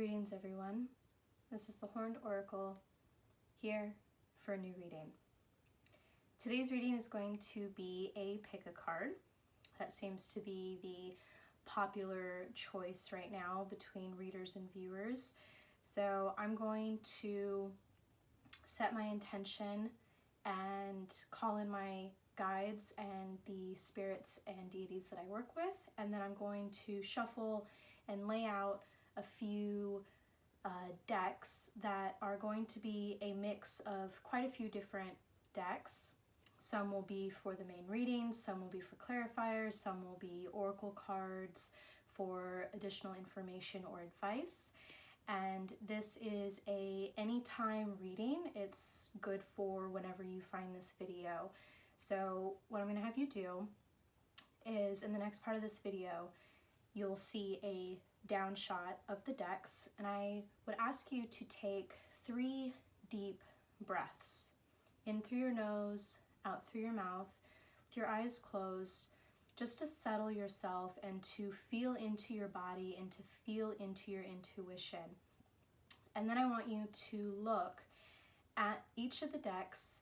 Greetings everyone. This is the Horned Oracle here for a new reading. Today's reading is going to be a pick a card. That seems to be the popular choice right now between readers and viewers. So I'm going to set my intention and call in my guides and the spirits and deities that I work with, and then I'm going to shuffle and lay out a few decks that are going to be a mix of quite a few different decks. Some will be for the main readings, some will be for clarifiers, some will be oracle cards for additional information or advice. And this is a anytime reading. It's good for whenever you find this video. So what I'm going to have you do is, in the next part of this video, you'll see a down shot of the decks, and I would ask you to take 3 deep breaths in through your nose, out through your mouth, with your eyes closed, just to settle yourself and to feel into your body and to feel into your intuition. And then I want you to look at each of the decks.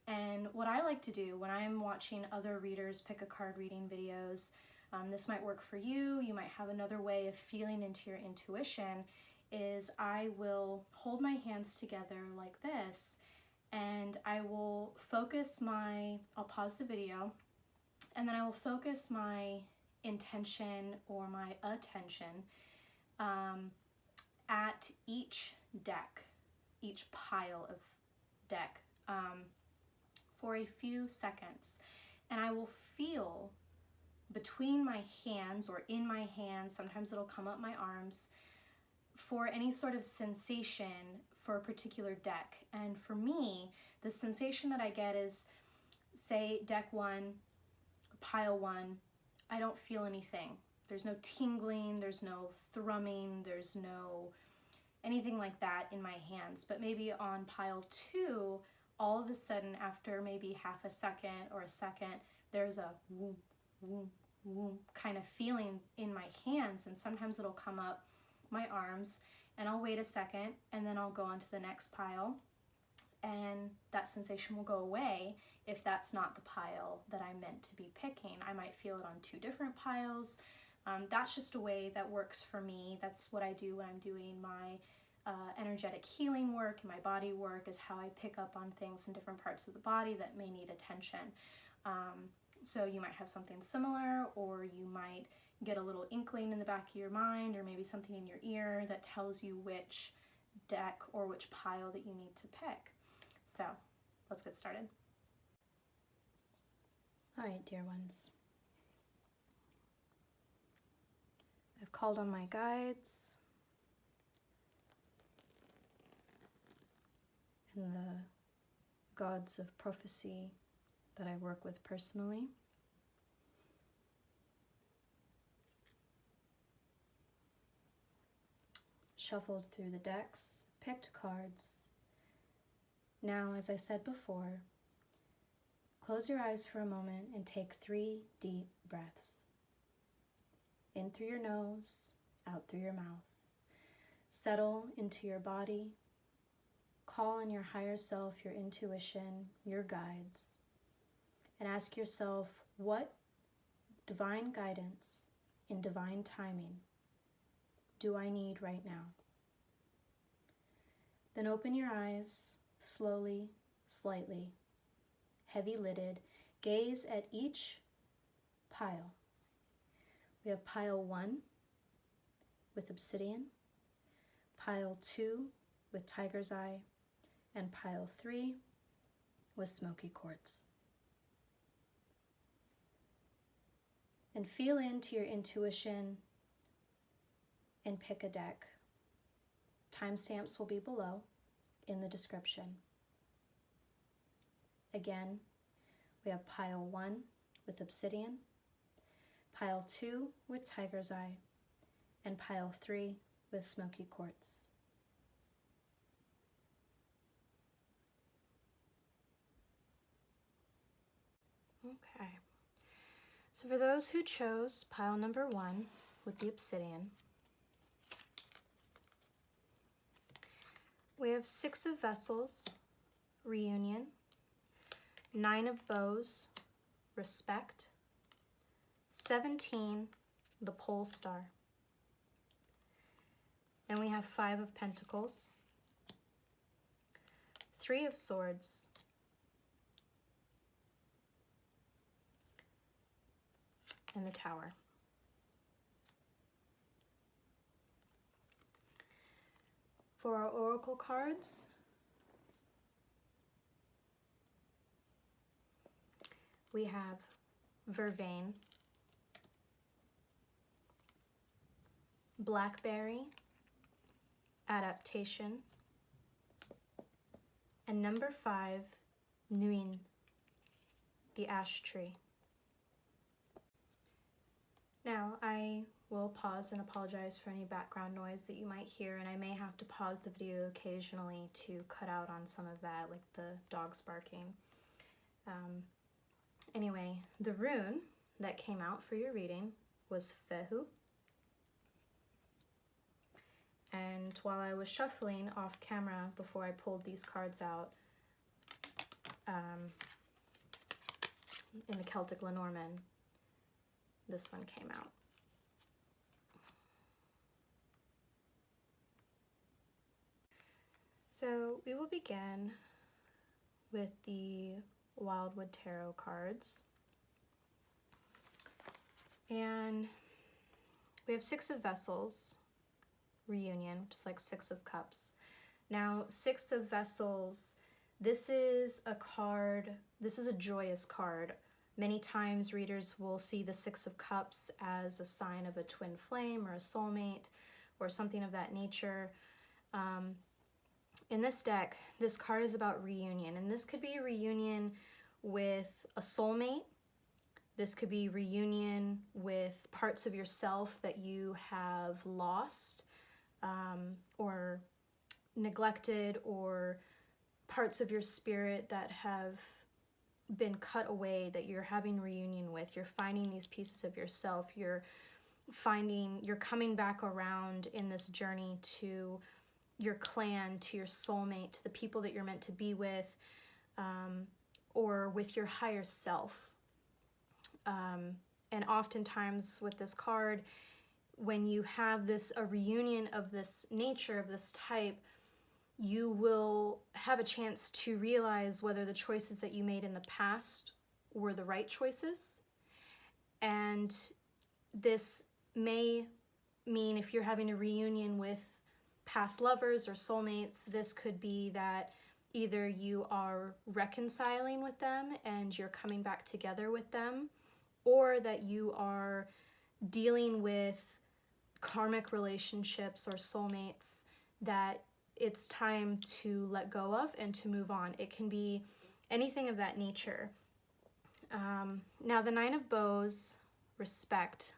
And what I like to do when I'm watching other readers pick a card reading videos, this might work for you, you might have another way of feeling into your intuition, is I will hold my hands together like this, and I will focus I'll pause the video, and then I will focus my intention or my attention at each deck, each pile of deck, for a few seconds. And I will feel between my hands or in my hands, sometimes it'll come up my arms, for any sort of sensation for a particular deck. And for me, the sensation that I get is, say, deck 1, pile 1, I don't feel anything. There's no tingling, there's no thrumming, there's no anything like that in my hands. But maybe on pile 2, all of a sudden, after maybe half a second or a second, there's a whoom, whoom, whoom kind of feeling in my hands, and sometimes it'll come up my arms, and I'll wait a second, and then I'll go on to the next pile, and that sensation will go away if that's not the pile that I'm meant to be picking. I might feel it on 2 different piles. That's just a way that works for me. That's what I do when I'm doing my energetic healing work and my body work, is how I pick up on things in different parts of the body that may need attention. So you might have something similar, or you might get a little inkling in the back of your mind, or maybe something in your ear that tells you which deck or which pile that you need to pick. So let's get started. All right, dear ones. I've called on my guides and the gods of prophecy that I work with personally. Shuffled through the decks, picked cards. Now, as I said before, close your eyes for a moment and take 3 deep breaths. In through your nose, out through your mouth. Settle into your body. Call on your higher self, your intuition, your guides, and ask yourself, what divine guidance in divine timing do I need right now? Then open your eyes slowly, slightly, heavy-lidded. Gaze at each pile. We have pile 1 with obsidian, pile 2 with tiger's eye, and pile 3 with smoky quartz. And feel into your intuition and pick a deck. Timestamps will be below in the description. Again, we have pile 1 with obsidian, pile 2 with tiger's eye, and pile 3 with smoky quartz. Okay, so for those who chose pile number 1 with the obsidian, We have 6 of Vessels, Reunion, 9 of Bows, Respect, 17, the Pole Star. Then we have 5 of Pentacles, 3 of Swords, and the Tower. For our oracle cards, we have Vervain, Blackberry, Adaptation, and number 5, Nuin, the Ash Tree. Now, I will pause and apologize for any background noise that you might hear, and I may have to pause the video occasionally to cut out on some of that, like the dogs barking. Anyway, the rune that came out for your reading was Fehu. And while I was shuffling off camera before I pulled these cards out, in the Celtic Lenormand, this one came out. So we will begin with the Wildwood Tarot cards. And we have 6 of Vessels, Reunion, just like 6 of Cups. Now, 6 of Vessels, this is a card, this is a joyous card. Many times readers will see the 6 of Cups as a sign of a twin flame or a soulmate or something of that nature. In this deck, this card is about reunion, and this could be a reunion with a soulmate. This could be reunion with parts of yourself that you have lost or neglected, or parts of your spirit that have been cut away that you're having reunion with. You're finding these pieces of yourself. You're coming back around in this journey to your clan, to your soulmate, to the people that you're meant to be with, or with your higher self. And oftentimes with this card, when you have a reunion of this nature, of this type, you will have a chance to realize whether the choices that you made in the past were the right choices. And this may mean, if you're having a reunion with past lovers or soulmates, this could be that either you are reconciling with them and you're coming back together with them, or that you are dealing with karmic relationships or soulmates that it's time to let go of and to move on. It can be anything of that nature. Now, the 9 of Bows, Respect.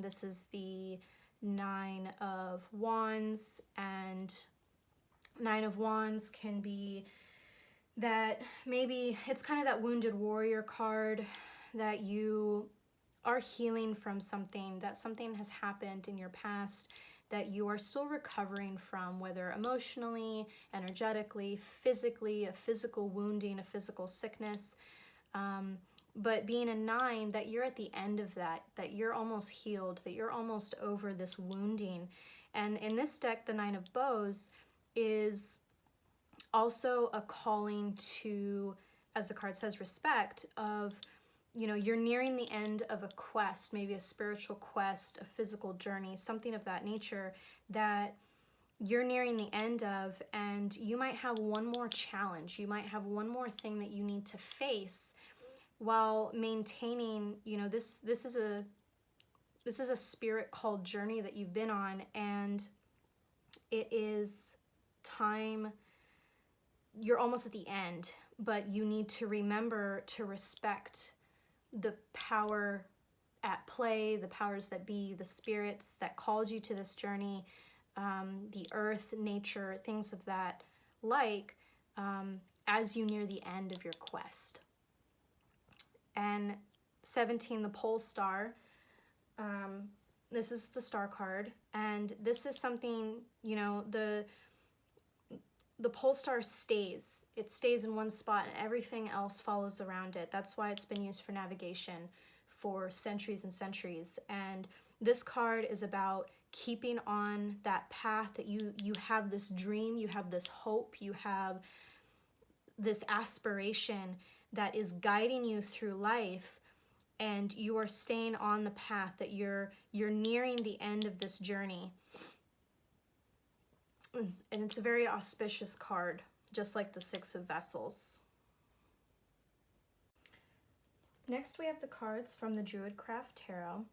This is the 9 of Wands, and 9 of Wands can be that maybe it's kind of that wounded warrior card, that you are healing from something, that something has happened in your past that you are still recovering from, whether emotionally, energetically, physically, a physical wounding, a physical sickness. But being a 9, that you're at the end of that you're almost healed, that you're almost over this wounding. And in this deck, the 9 of Bows is also a calling to, as the card says, respect, of, you know, you're nearing the end of a quest, maybe a spiritual quest, a physical journey, something of that nature that you're nearing the end of, and you might have one more challenge. You might have one more thing that you need to face while maintaining, you know, this is a spirit called journey that you've been on, and it is time, you're almost at the end, but you need to remember to respect the power at play, the powers that be, the spirits that called you to this journey, the earth, nature, things of that like, as you near the end of your quest. And 17, the pole star, this is the star card, and this is something, you know, the pole star stays. It stays in one spot and everything else follows around it. That's why it's been used for navigation for centuries and centuries. And this card is about keeping on that path, that you have this dream, you have this hope, you have this aspiration that is guiding you through life, and you are staying on the path, that you're nearing the end of this journey. And it's a very auspicious card, just like the Six of Vessels. Next we have the cards from the Druid Tarot,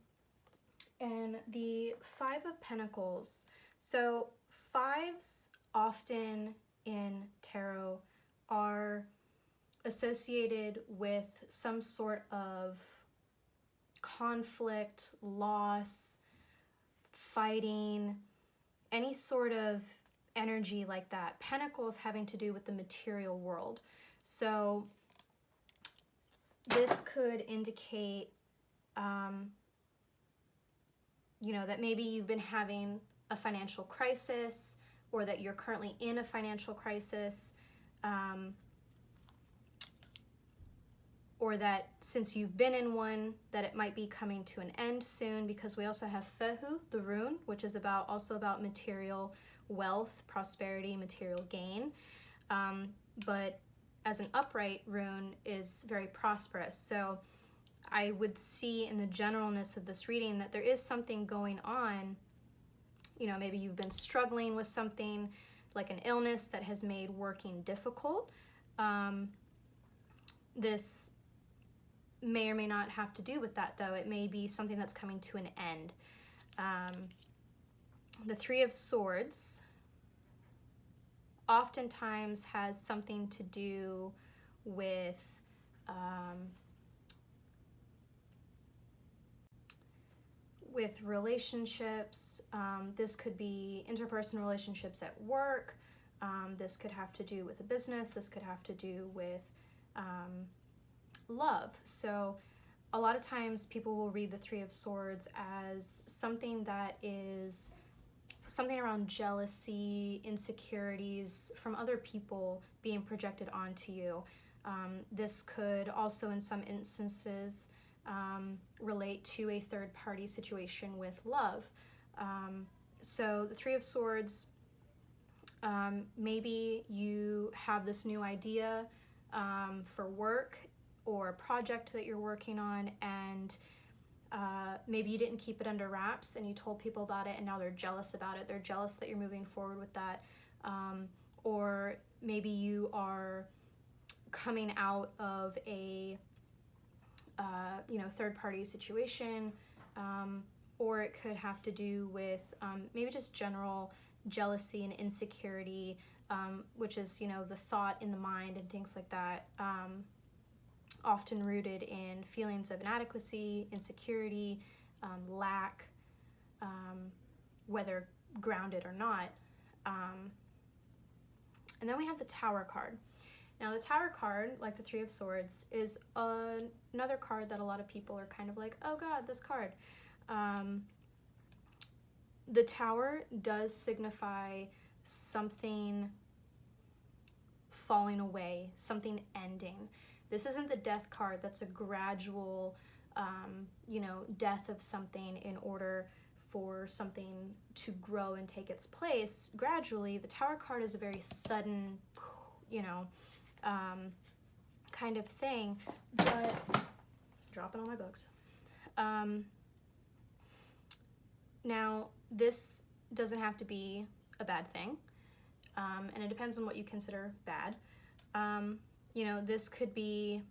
and the Five of Pentacles. So fives often in tarot are associated with some sort of conflict, loss, fighting, any sort of energy like that. Pentacles having to do with the material world. So this could indicate, you know, that maybe you've been having a financial crisis, or that you're currently in a financial crisis, or that since you've been in one, that it might be coming to an end soon, because we also have Fehu, the rune, which is also about material wealth, prosperity, material gain. But as an upright rune is very prosperous. So I would see in the generalness of this reading that there is something going on. You know, maybe you've been struggling with something like an illness that has made working difficult. This may or may not have to do with that, though. It may be something that's coming to an end. The Three of Swords oftentimes has something to do with relationships. This could be interpersonal relationships at work. This could have to do with a business. This could have to do with love. So a lot of times people will read the Three of Swords as something that is something around jealousy, insecurities from other people being projected onto you. This could also in some instances relate to a third-party situation with love. So the Three of Swords, maybe you have this new idea for work or a project that you're working on, and maybe you didn't keep it under wraps and you told people about it, and now they're jealous about it. They're jealous that you're moving forward with that. Or maybe you are coming out of a third-party situation, or it could have to do with maybe just general jealousy and insecurity, which is, the thought in the mind and things like that, often rooted in feelings of inadequacy, insecurity, lack, whether grounded or not. And then we have the Tower card. Now the Tower card, like the Three of Swords, is another card that a lot of people are kind of like, oh God, this card. The Tower does signify something falling away, something ending. This isn't the Death card. That's a gradual, death of something in order for something to grow and take its place gradually. The Tower card is a very sudden, kind of thing, but dropping all my books. Now, this doesn't have to be a bad thing, and it depends on what you consider bad. This could be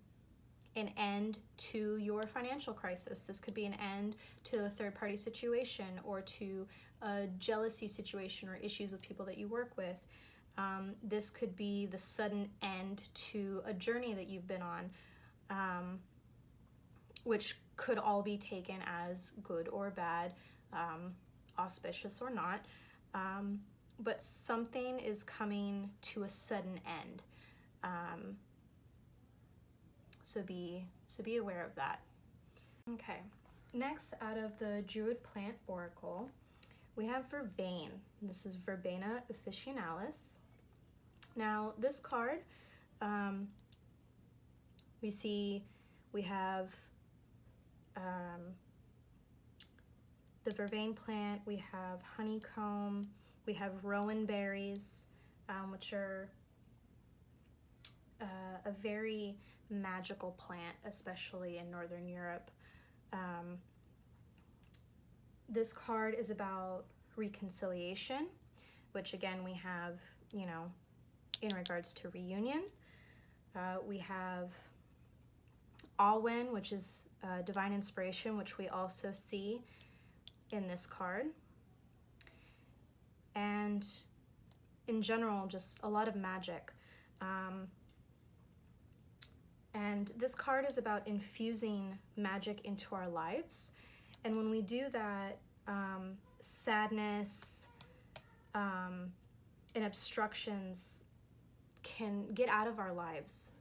an end to your financial crisis. This could be an end to a third-party situation, or to a jealousy situation or issues with people that you work with. This could be the sudden end to a journey that you've been on, which could all be taken as good or bad, auspicious or not. But something is coming to a sudden end. So be aware of that. Okay, next out of the Druid Plant Oracle, we have Vervain. This is Verbena officinalis. Now, this card, we have the vervain plant, we have honeycomb, we have rowan berries, which are a very magical plant, especially in Northern Europe. This card is about reconciliation, which again we have, you know, in regards to reunion. We have Alwyn, which is divine inspiration, which we also see in this card. And in general, just a lot of magic. And this card is about infusing magic into our lives. And when we do that, sadness and obstructions can get out of our lives.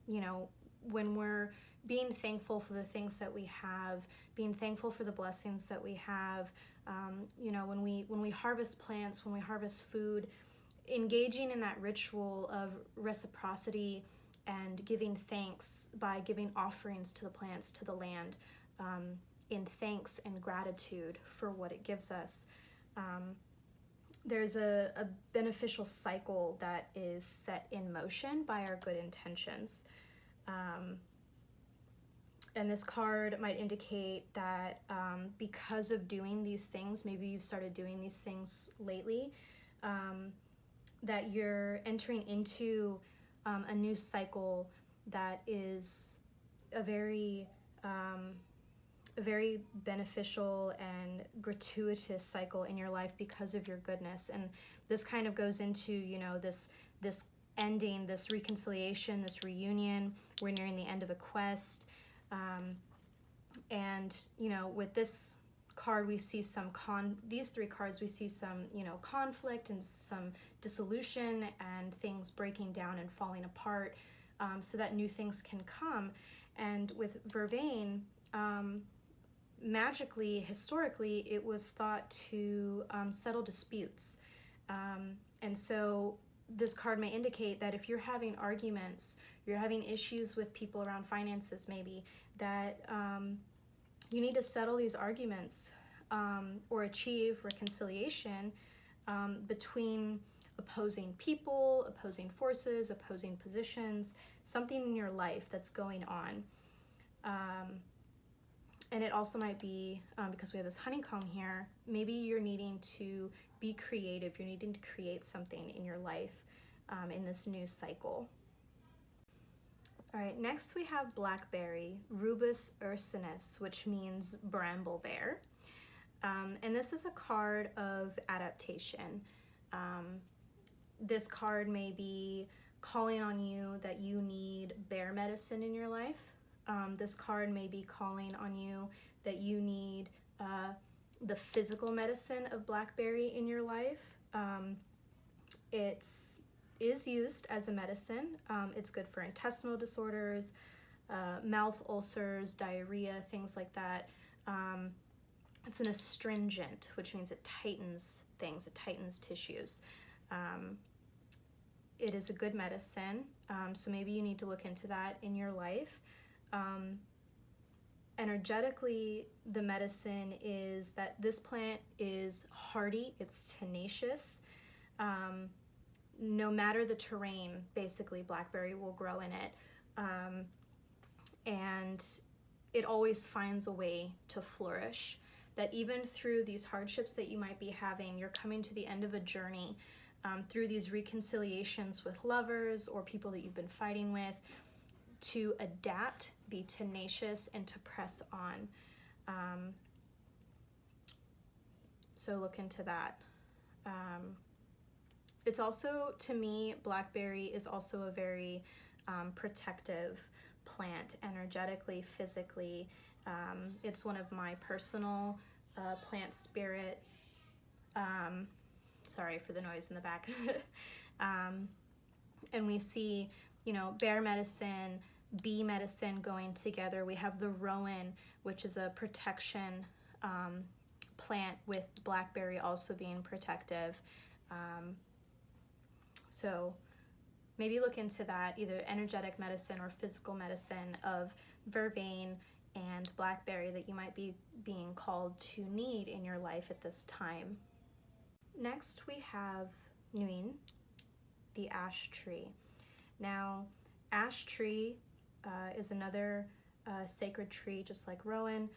You know, when we're being thankful for the things that we have, being thankful for the blessings that we have, you know, when we harvest plants, when we harvest food, engaging in that ritual of reciprocity and giving thanks by giving offerings to the plants, to the land, in thanks and gratitude for what it gives us. There's a beneficial cycle that is set in motion by our good intentions. And this card might indicate that because of doing these things, maybe you've started doing these things lately, that you're entering into a new cycle that is a very beneficial and gratuitous cycle in your life because of your goodness. And this kind of goes into, you know, this ending, this reconciliation, this reunion. We're nearing the end of a quest. And, you know, with this card, we see these three cards, we see some, you know, conflict and some dissolution and things breaking down and falling apart, so that new things can come. And with vervain, magically, historically, it was thought to settle disputes. And so this card may indicate that if you're having arguments, you're having issues with people around finances maybe, that you need to settle these arguments or achieve reconciliation between opposing people, opposing forces, opposing positions, something in your life that's going on. And it also might be, because we have this honeycomb here, maybe you're needing to be creative, you're needing to create something in your life in this new cycle. All right, next we have blackberry, Rubus ursinus, which means bramble bear. And this is a card of adaptation. This card may be calling on you that you need bear medicine in your life. This card may be calling on you that you need the physical medicine of blackberry in your life. It is used as a medicine. It's good for intestinal disorders, mouth ulcers, diarrhea, things like that. It's an astringent, which means it tightens things, it tightens tissues. It is a good medicine, so maybe you need to look into that in your life. Energetically, the medicine is that this plant is hardy, it's tenacious. No matter the terrain, basically, blackberry will grow in it. And it always finds a way to flourish. That even through these hardships that you might be having, you're coming to the end of a journey through these reconciliations with lovers or people that you've been fighting with, to adapt, be tenacious, and to press on. So look into that. It's also, to me, blackberry is also a very protective plant, energetically, physically. It's one of my personal plant spirit. Sorry for the noise in the back. And we see, you know, bear medicine, bee medicine going together. We have the rowan, which is a protection plant, with blackberry also being protective. So maybe look into that, either energetic medicine or physical medicine of vervain and blackberry that you might be being called to need in your life at this time. Next, we have Nguyen, the ash tree. Now, ash tree is another sacred tree, just like rowan.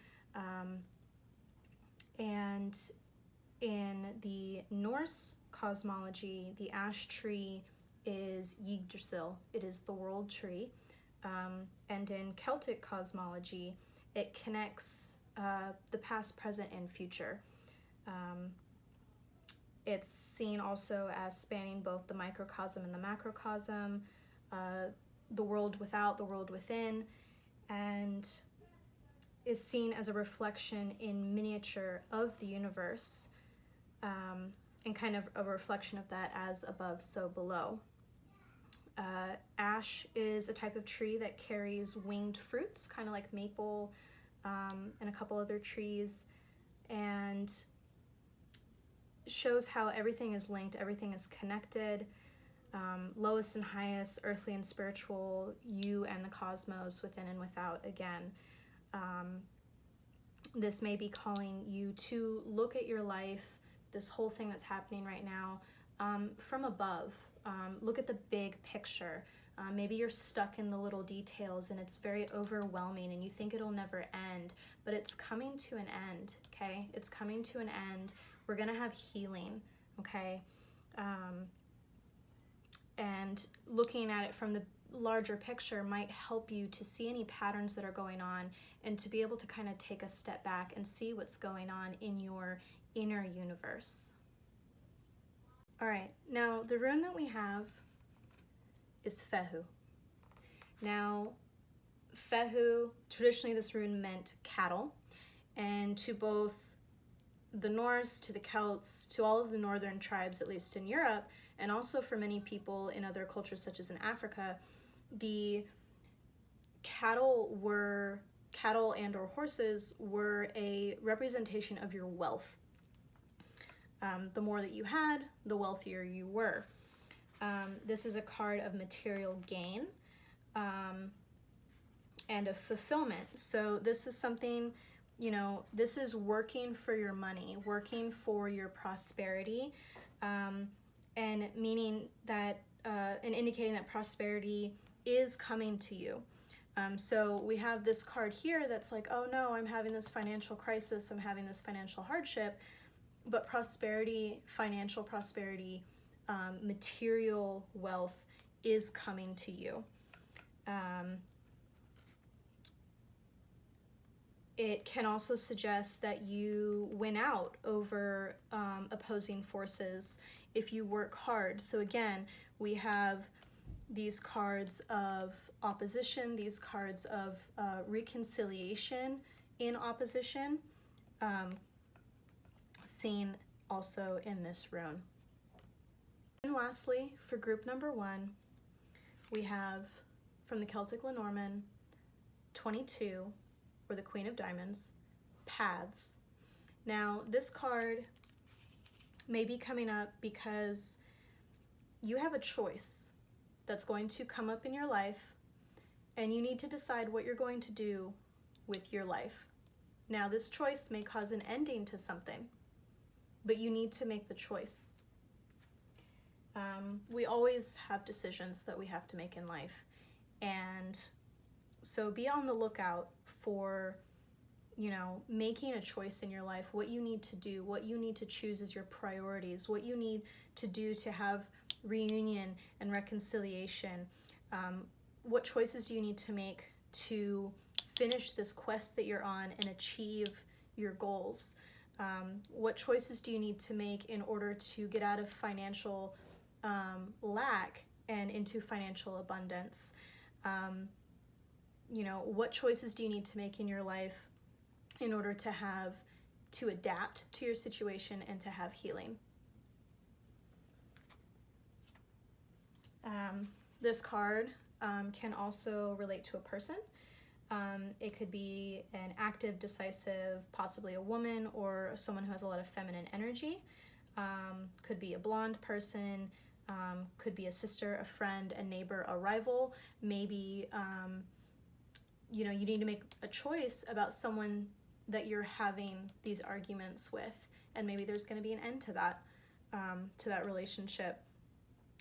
And in the Norse cosmology, the ash tree is Yggdrasil. It is the world tree. And in Celtic cosmology, it connects the past, present, and future. It's seen also as spanning both the microcosm and the macrocosm, the world without, the world within, and is seen as a reflection in miniature of the universe, and kind of a reflection of that as above, so below. Ash is a type of tree that carries winged fruits, kind of like maple and a couple other trees, and shows how everything is linked, everything is connected, lowest and highest, earthly and spiritual, you and the cosmos, within and without, again. This may be calling you to look at your life, this whole thing that's happening right now, from above. Look at the big picture. Maybe you're stuck in the little details and it's very overwhelming and you think it'll never end, but it's coming to an end, okay? It's coming to an end. We're gonna have healing, okay? And looking at it from the larger picture might help you to see any patterns that are going on and to be able to kind of take a step back and see what's going on in your inner universe. All right, now the rune that we have is Fehu. Now, Fehu, traditionally this rune meant cattle, and to both the Norse, to the Celts, to all of the northern tribes, at least in Europe, and also for many people in other cultures such as in Africa, the cattle and or horses were a representation of your wealth. The more that you had, the wealthier you were. This is a card of material gain and of fulfillment. So this is something, you know, this is working for your money, working for your prosperity, and meaning that, and indicating that prosperity is coming to you. So we have this card here that's like, oh no, I'm having this financial crisis, I'm having this financial hardship, but prosperity, financial prosperity, material wealth is coming to you. It can also suggest that you win out over opposing forces if you work hard. So again, we have these cards of opposition, these cards of reconciliation in opposition, seen also in this rune. And lastly, for group number 1, we have from the Celtic Lenormand 22, or the Queen of Diamonds, Paths. Now, this card may be coming up because you have a choice that's going to come up in your life, and you need to decide what you're going to do with your life. Now, this choice may cause an ending to something, but you need to make the choice. We always have decisions that we have to make in life, and so be on the lookout for, you know, making a choice in your life, what you need to do, what you need to choose as your priorities, what you need to do to have reunion and reconciliation. What choices do you need to make to finish this quest that you're on and achieve your goals? What choices do you need to make in order to get out of financial lack and into financial abundance? You know, what choices do you need to make in your life in order to adapt to your situation and to have healing? This card can also relate to a person. It could be an active, decisive, possibly a woman or someone who has a lot of feminine energy. Could be a blonde person, Could be a sister, a friend, a neighbor, a rival. Maybe, you know, you need to make a choice about someone that you're having these arguments with, and maybe there's going to be an end to that relationship.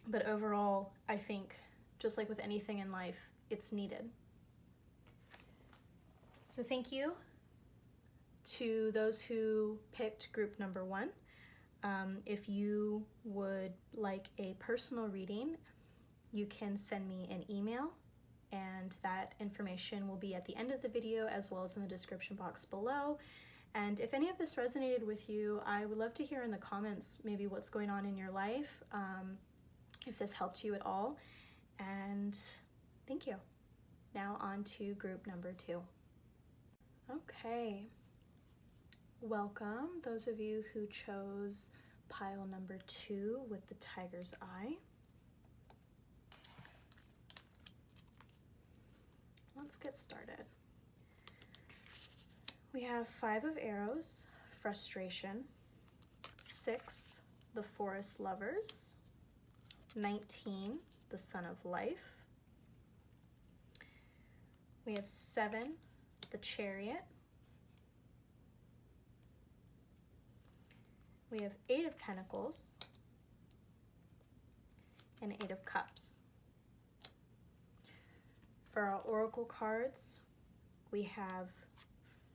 But overall, I think, just like with anything in life, it's needed. So thank you to those who picked group number 1. If you would like a personal reading, you can send me an email, and that information will be at the end of the video as well as in the description box below. And if any of this resonated with you, I would love to hear in the comments maybe what's going on in your life, if this helped you at all. And thank you. Now on to group number 2. Okay. Welcome, those of you who chose pile number 2 with the tiger's eye. Let's get started. We have 5 of arrows, frustration, 6, the forest lovers, 19, the sun of life. We have 7, the chariot. We have 8 of pentacles and 8 of cups. For our oracle cards, we have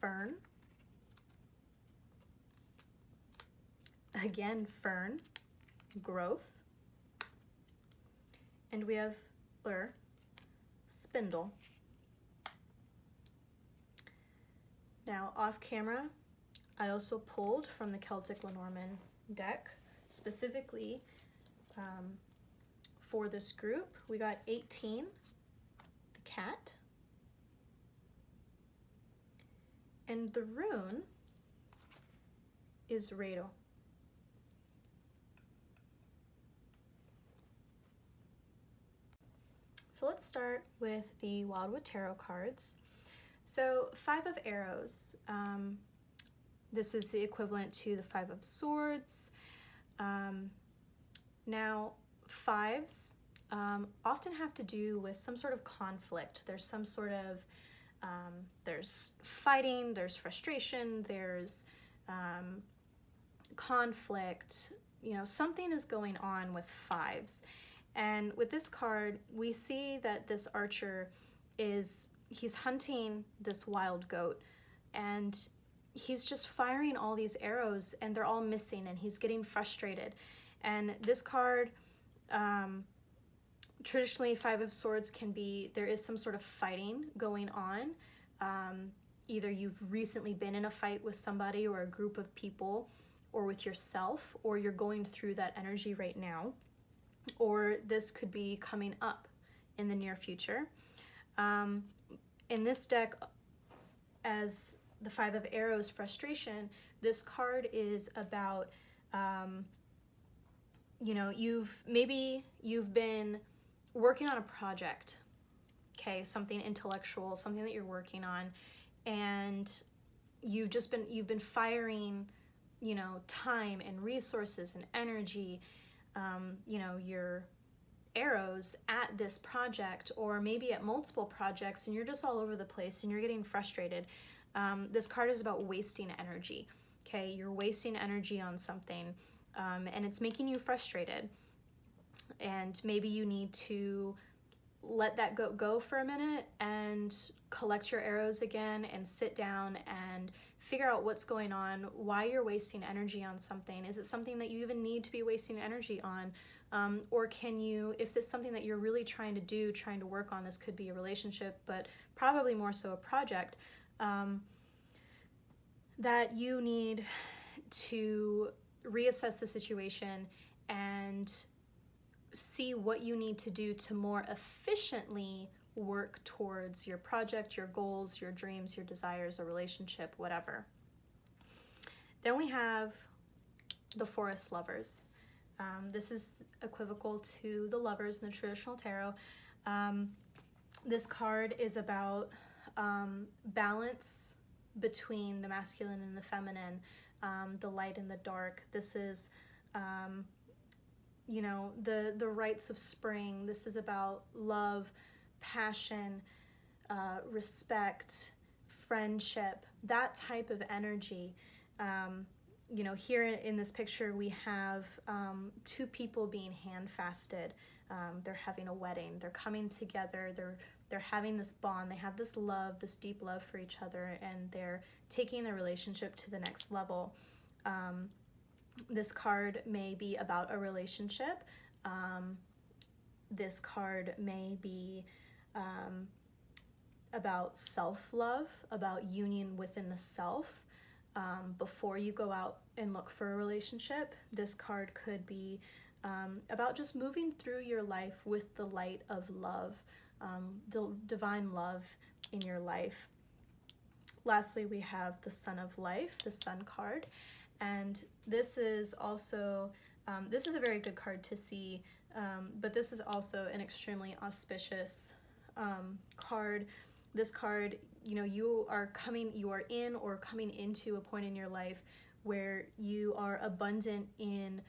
fern, again fern, growth, and we have spindle. Now off camera, I also pulled from the Celtic Lenormand deck, specifically for this group. We got 18, the cat, and the rune is Rado. So let's start with the Wildwood Tarot cards. So 5 of arrows. This is the equivalent to the 5 of swords. Now, 5s often have to do with some sort of conflict. There's some sort of, there's fighting, there's frustration, there's conflict. You know, something is going on with 5s. And with this card, we see that this archer he's hunting this wild goat, and he's just firing all these arrows and they're all missing, and he's getting frustrated. And this card, traditionally 5 of swords can be, there is some sort of fighting going on. Either you've recently been in a fight with somebody or a group of people, or with yourself, or you're going through that energy right now, or this could be coming up in the near future. In this deck, as the 5 of arrows, frustration, this card is about, you know, you've been working on a project, okay, something intellectual, something that you're working on, and you've been firing, you know, time and resources and energy, you know, your arrows at this project, or maybe at multiple projects, and you're just all over the place and you're getting frustrated. This card is about wasting energy, okay? You're wasting energy on something, and it's making you frustrated. And maybe you need to let that go for a minute and collect your arrows again and sit down and figure out what's going on, why you're wasting energy on something. Is it something that you even need to be wasting energy on? Or can you, if it's something that you're really trying to work on, this could be a relationship, but probably more so a project, that you need to reassess the situation and see what you need to do to more efficiently work towards your project, your goals, your dreams, your desires, a relationship, whatever. Then we have the forest lovers. This is equivocal to the lovers in the traditional tarot. This card is about balance between the masculine and the feminine, the light and the dark. This is you know, the rites of spring. This is about love, passion, respect, friendship, that type of energy. You know, here in this picture we have two people being hand-fasted. They're having a wedding. They're coming together. They're having this bond. They have this love, this deep love for each other, and they're taking their relationship to the next level. This card may be about a relationship. This card may be about self-love, about union within the self. Before you go out and look for a relationship, this card could be about just moving through your life with the light of love, the divine love in your life. Lastly, we have the Sun of Life, the Sun card, and this is also, this is a very good card to see, but this is also an extremely auspicious card. This card, you know, you are in or coming into a point in your life where you are abundant in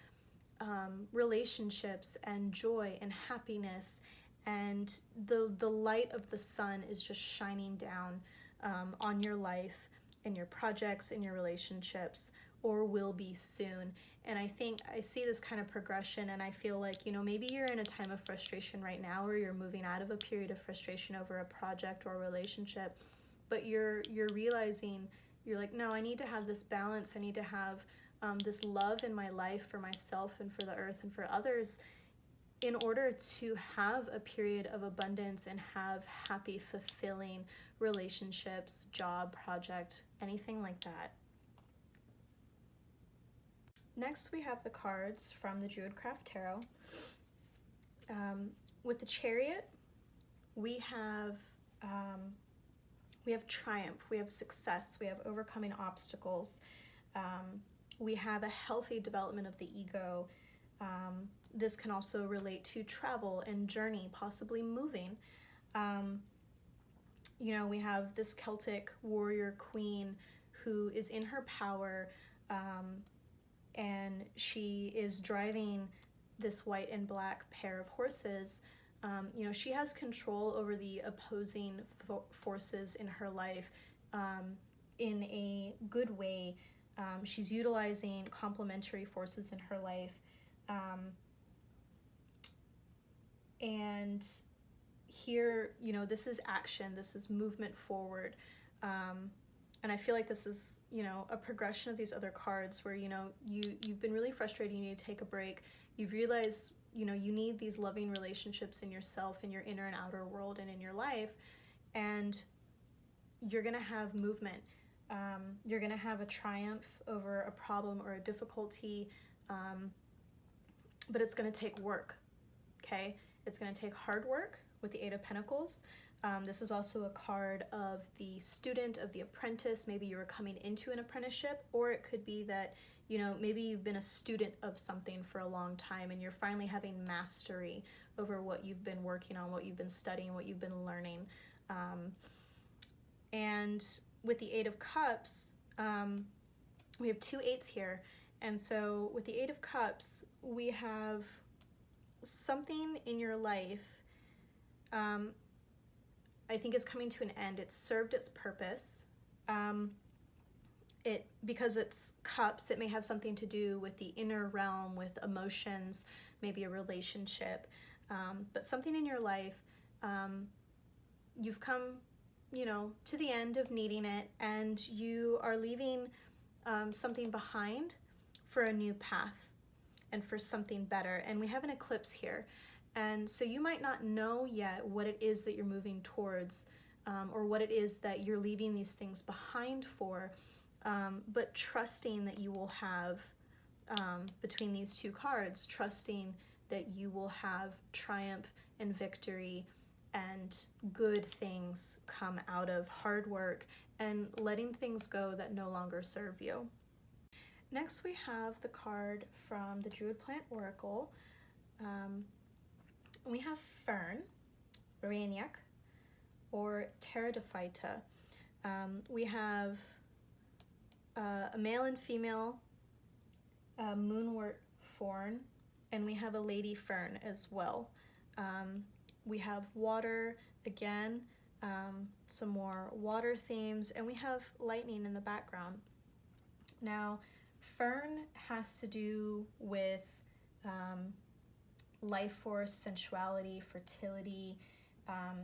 relationships and joy and happiness, and the light of the sun is just shining down on your life and your projects and your relationships, or will be soon. And I think I see this kind of progression, and I feel like, you know, maybe you're in a time of frustration right now, or you're moving out of a period of frustration over a project or a relationship, but you're realizing, you're like, no, I need to have this balance. I need to have this love in my life for myself and for the earth and for others, in order to have a period of abundance and have happy, fulfilling relationships, job, project, anything like that. Next, we have the cards from the Druid Tarot. With the Chariot, we have triumph, we have success, we have overcoming obstacles. We have a healthy development of the ego. This can also relate to travel and journey, possibly moving. You know, we have this Celtic warrior queen who is in her power, and she is driving this white and black pair of horses. You know, she has control over the opposing forces in her life in a good way. She's utilizing complementary forces in her life. And here, you know, this is action, this is movement forward. And I feel like this is, you know, a progression of these other cards where, you know, you've been really frustrated, you need to take a break. You've realized, you know, you need these loving relationships in yourself, in your inner and outer world, and in your life. And you're going to have movement. You're going to have a triumph over a problem or a difficulty, but it's going to take work, okay? It's going to take hard work with the Eight of Pentacles. This is also a card of the student, of the apprentice. Maybe you were coming into an apprenticeship, or it could be that, you know, maybe you've been a student of something for a long time and you're finally having mastery over what you've been working on, what you've been studying, what you've been learning. And with the Eight of Cups, we have two eights here. And so with the Eight of Cups, we have something in your life, I think is coming to an end. It's served its purpose. Because it's cups, it may have something to do with the inner realm, with emotions, maybe a relationship, but something in your life, you've come, you know, to the end of needing it, and you are leaving something behind for a new path and for something better. And we have an eclipse here. And so you might not know yet what it is that you're moving towards, or what it is that you're leaving these things behind for, but trusting that you will have, between these two cards, trusting that you will have triumph and victory and good things come out of hard work and letting things go that no longer serve you. Next, we have the card from the Druid Plant Oracle. We have Fern, Raniac, or Pteridophyta. We have a male and female moonwort fern, and we have a lady fern as well. We have water again, some more water themes, and we have lightning in the background. Now, fern has to do with life force, sensuality, fertility.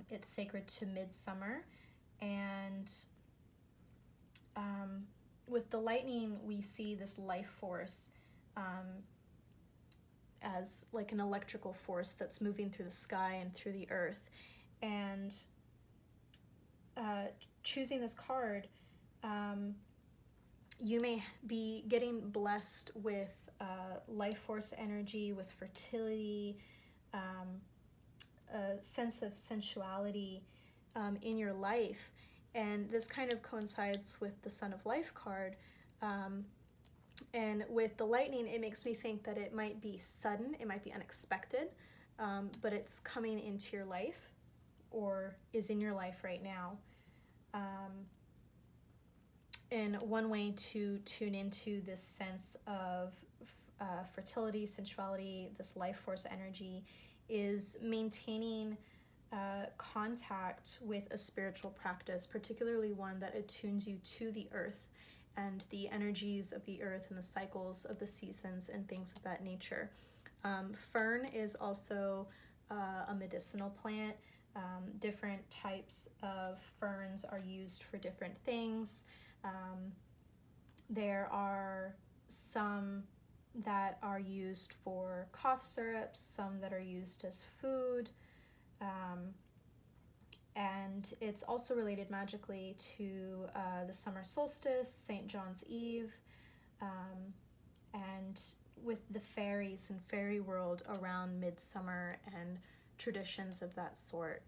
It's sacred to midsummer, and with the lightning, we see this life force as like an electrical force that's moving through the sky and through the earth. And choosing this card, you may be getting blessed with life force energy, with fertility, a sense of sensuality in your life. And this kind of coincides with the Sun of Life card. And with the lightning, it makes me think that it might be sudden, it might be unexpected, but it's coming into your life or is in your life right now. And one way to tune into this sense of fertility, sensuality, this life force energy is maintaining contact with a spiritual practice, particularly one that attunes you to the earth and the energies of the earth and the cycles of the seasons and things of that nature. Fern is also a medicinal plant. Different types of ferns are used for different things. There are some that are used for cough syrups, some that are used as food, and it's also related magically to the summer solstice, St. John's Eve, and with the fairies and fairy world around midsummer and traditions of that sort.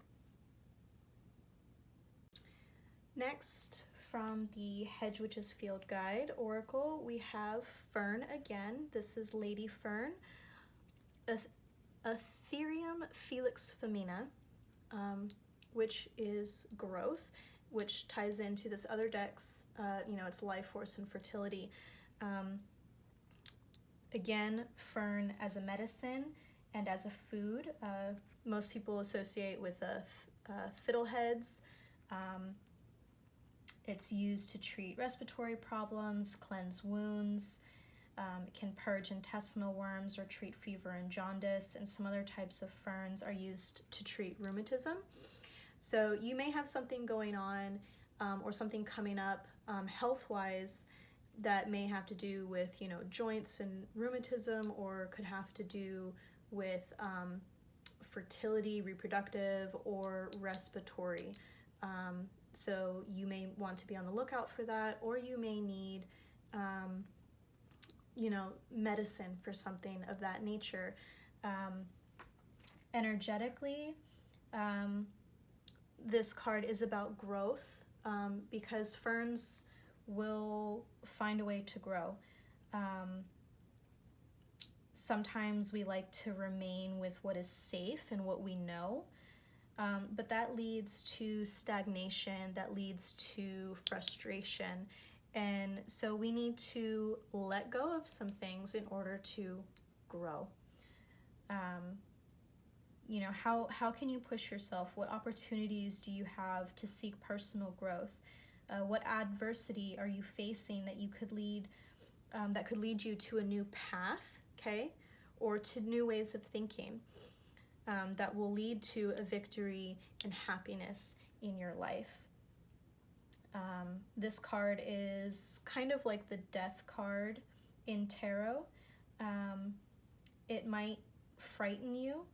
Next, from the Hedgewitch's Field Guide Oracle, we have Fern again. This is Lady Fern, Ethereum Felix Femina, which is growth, which ties into this other deck's, it's life force and fertility. Again, fern as a medicine and as a food. Most people associate with fiddleheads. It's used to treat respiratory problems, cleanse wounds. It can purge intestinal worms or treat fever and jaundice, and some other types of ferns are used to treat rheumatism. So you may have something going on or something coming up health-wise that may have to do with, joints and rheumatism, or could have to do with fertility, reproductive, or respiratory. So you may want to be on the lookout for that, or you may need, medicine for something of that nature. Energetically, this card is about growth, because ferns will find a way to grow. Sometimes we like to remain with what is safe and what we know, but that leads to stagnation, that leads to frustration. And so we need to let go of some things in order to grow. How can you push yourself? What opportunities do you have to seek personal growth? What adversity are you facing that could lead you to a new path, okay, or to new ways of thinking that will lead to a victory and happiness in your life? This card is kind of like the death card in tarot. It might frighten you,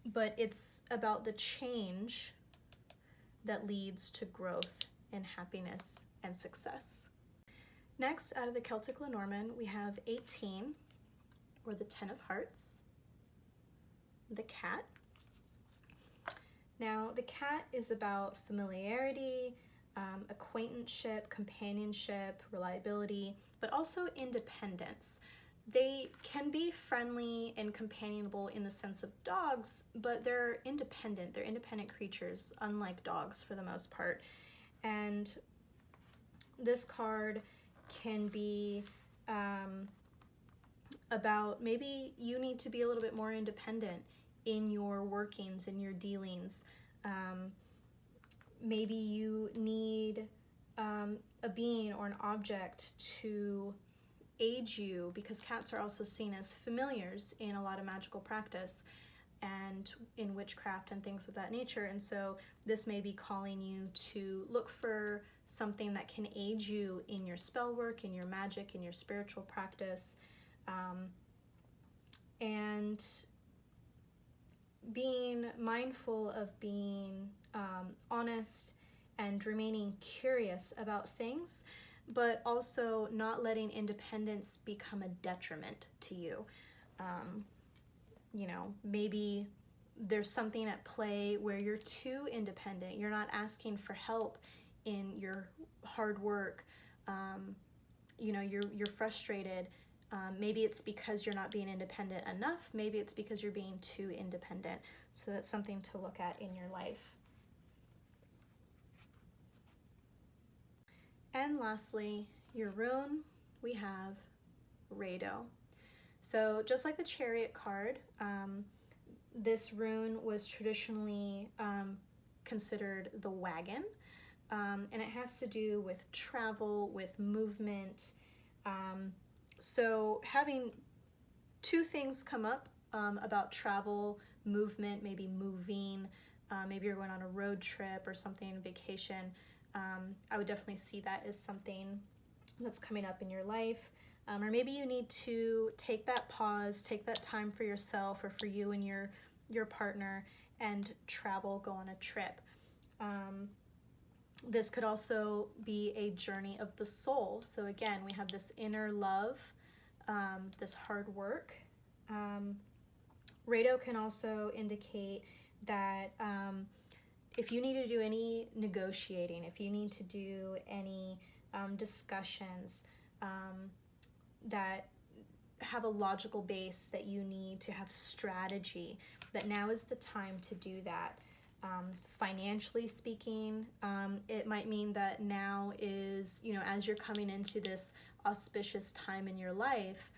but it's about the change that leads to growth and happiness and success. Next, out of the Celtic Lenormand, we have 18, or the 10 of Hearts, the cat. Now, the cat is about familiarity, acquaintanceship, companionship, reliability, but also independence. They can be friendly and companionable in the sense of dogs, but they're independent. They're independent creatures, unlike dogs for the most part. And this card can be about maybe you need to be a little bit more independent in your workings, in your dealings. Maybe you need a being or an object to aid you, because cats are also seen as familiars in a lot of magical practice and in witchcraft and things of that nature. And so this may be calling you to look for something that can aid you in your spell work, in your magic, in your spiritual practice, and being mindful of being honest and remaining curious about things, but also not letting independence become a detriment to you. Maybe there's something at play where you're too independent. You're not asking for help in your hard work. You're frustrated. Maybe it's because you're not being independent enough. Maybe it's because you're being too independent. So that's something to look at in your life. And lastly, your rune, we have Rado. So just like the Chariot card, this rune was traditionally considered the wagon, and it has to do with travel, with movement. So having two things come up about travel, movement, maybe moving, maybe you're going on a road trip or something, vacation. I would definitely see that as something that's coming up in your life. Or maybe you need to take that pause, take that time for yourself or for you and your partner and travel, go on a trip. This could also be a journey of the soul. So again, we have this inner love, this hard work. Rado can also indicate that if you need to do any negotiating, if you need to do any discussions that have a logical base, that you need to have strategy, that now is the time to do that. Financially speaking, it might mean that now is, as you're coming into this auspicious time in your life,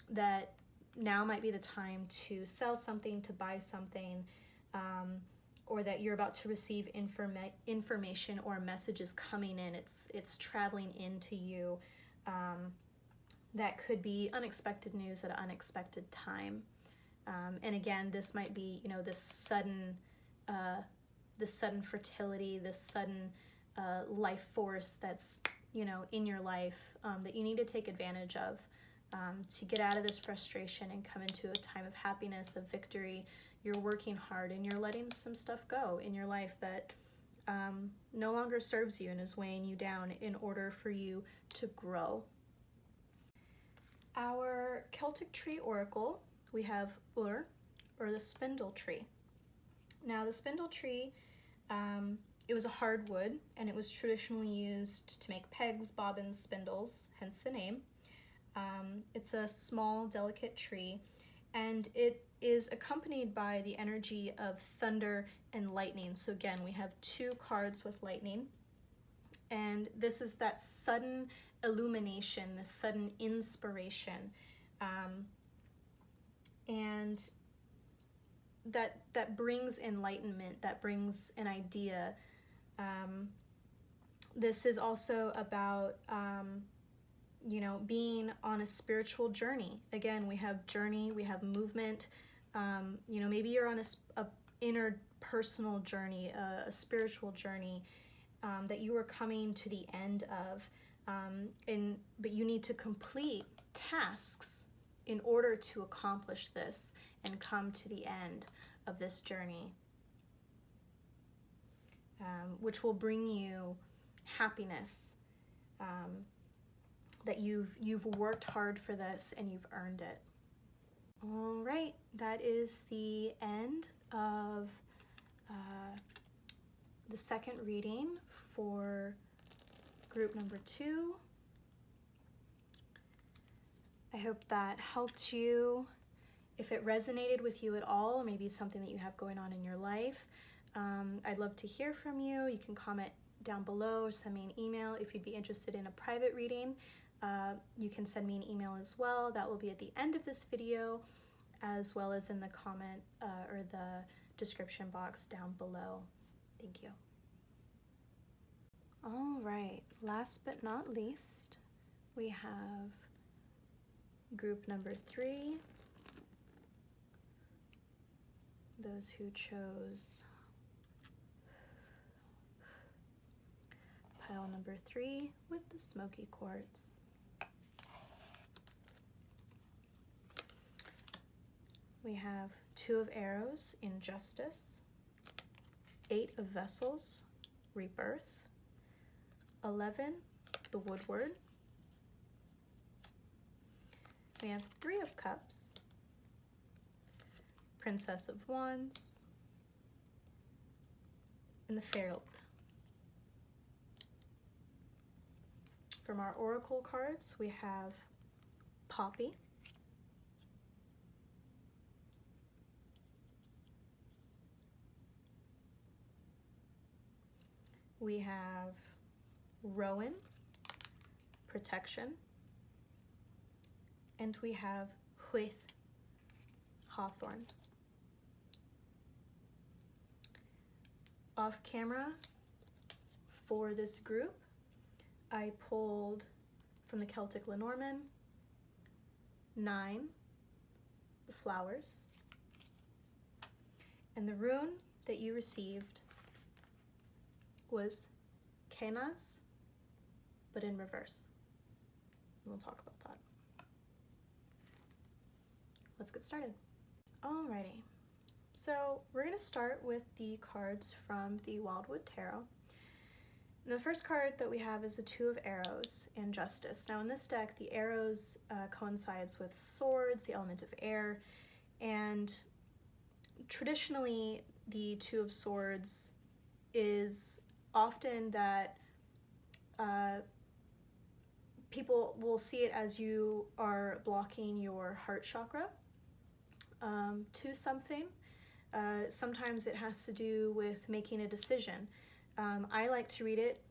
that now might be the time to sell something, to buy something, or that you're about to receive information or messages coming in. It's traveling into you. That could be unexpected news at an unexpected time. And again, this might be, this sudden fertility, this sudden life force that's, in your life that you need to take advantage of to get out of this frustration and come into a time of happiness, of victory. You're working hard and you're letting some stuff go in your life that no longer serves you and is weighing you down in order for you to grow. Our Celtic tree oracle, we have Ur, or the spindle tree. Now the spindle tree, it was a hardwood, and it was traditionally used to make pegs, bobbins, spindles, hence the name. It's a small, delicate tree, and it is accompanied by the energy of thunder and lightning. So again, we have two cards with lightning, and this is that sudden illumination, this sudden inspiration, and that brings enlightenment, that brings an idea. This is also about being on a spiritual journey. Again, we have journey, we have movement. Maybe you're on a inner personal journey, a spiritual journey that you are coming to the end of, but you need to complete tasks in order to accomplish this and come to the end of this journey, which will bring you happiness, that you've worked hard for this and you've earned it. All right, that is the end of the second reading for group number 2. I hope that helped you. If it resonated with you at all, or maybe something that you have going on in your life, I'd love to hear from you. You can comment down below or send me an email if you'd be interested in a private reading. You can send me an email as well. That will be at the end of this video, as well as in the comment or the description box down below. Thank you. All right, last but not least, we have group number 3, those who chose pile number 3 with the smoky quartz. We have 2 of arrows, injustice, 8 of vessels, rebirth, 11, the woodward. We have 3 of cups, princess of wands, and the Ferald. From our oracle cards, we have poppy, we have rowan, protection, and we have huith, hawthorn. Off camera, for this group, I pulled from the Celtic Lenormand 9, the flowers, and the rune that you received was Kenas, but in reverse. We'll talk about that. Let's get started. Alrighty, so we're going to start with the cards from the Wildwood Tarot. And the first card that we have is the 2 of arrows and justice. Now in this deck, the arrows coincides with swords, the element of air, and traditionally the 2 of swords is often that people will see it as you are blocking your heart chakra to something. Sometimes it has to do with making a decision. I like to read it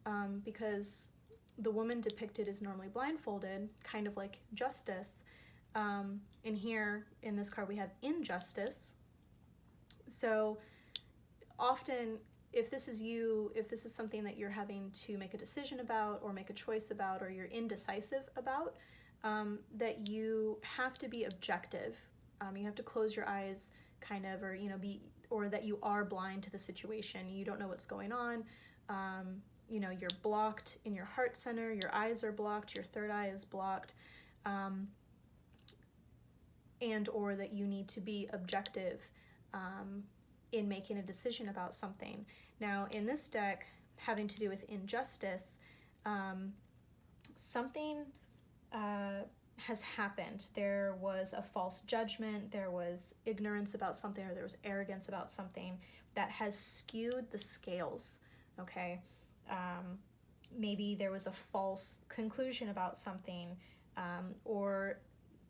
because the woman depicted is normally blindfolded, kind of like justice. And here in this card we have injustice. So often if this is you, if this is something that you're having to make a decision about or make a choice about or you're indecisive about, that you have to be objective. You have to close your eyes kind of, or or that you are blind to the situation. You don't know what's going on. You're blocked in your heart center, your eyes are blocked, your third eye is blocked, and or that you need to be objective in making a decision about something. Now in this deck, having to do with injustice, something has happened. There was a false judgment, there was ignorance about something, or there was arrogance about something that has skewed the scales, okay? Maybe there was a false conclusion about something, or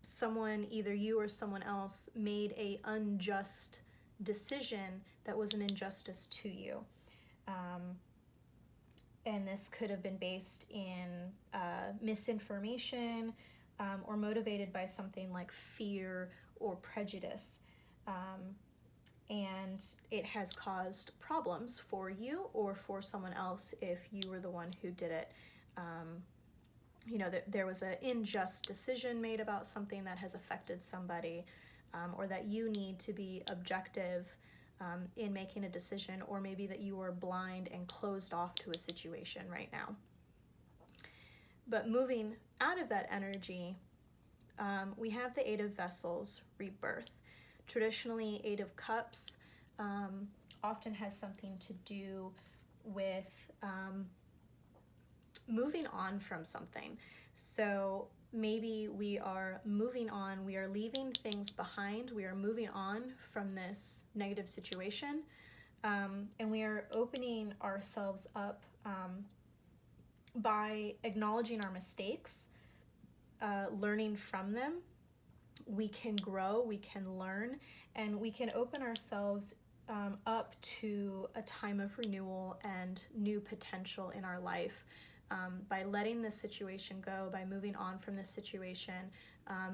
someone, either you or someone else, made a unjust decision that was an injustice to you. And this could have been based in misinformation, or motivated by something like fear or prejudice. And it has caused problems for you or for someone else if you were the one who did it. There was an unjust decision made about something that has affected somebody, or that you need to be objective in making a decision, or maybe that you are blind and closed off to a situation right now. But moving out of that energy, we have the 8 of vessels, rebirth. Traditionally, 8 of cups often has something to do with moving on from something. So maybe we are moving on, we are leaving things behind, we are moving on from this negative situation, and we are opening ourselves up by acknowledging our mistakes, learning from them. We can grow, we can learn, and we can open ourselves up to a time of renewal and new potential in our life. by letting this situation go, by moving on from this situation,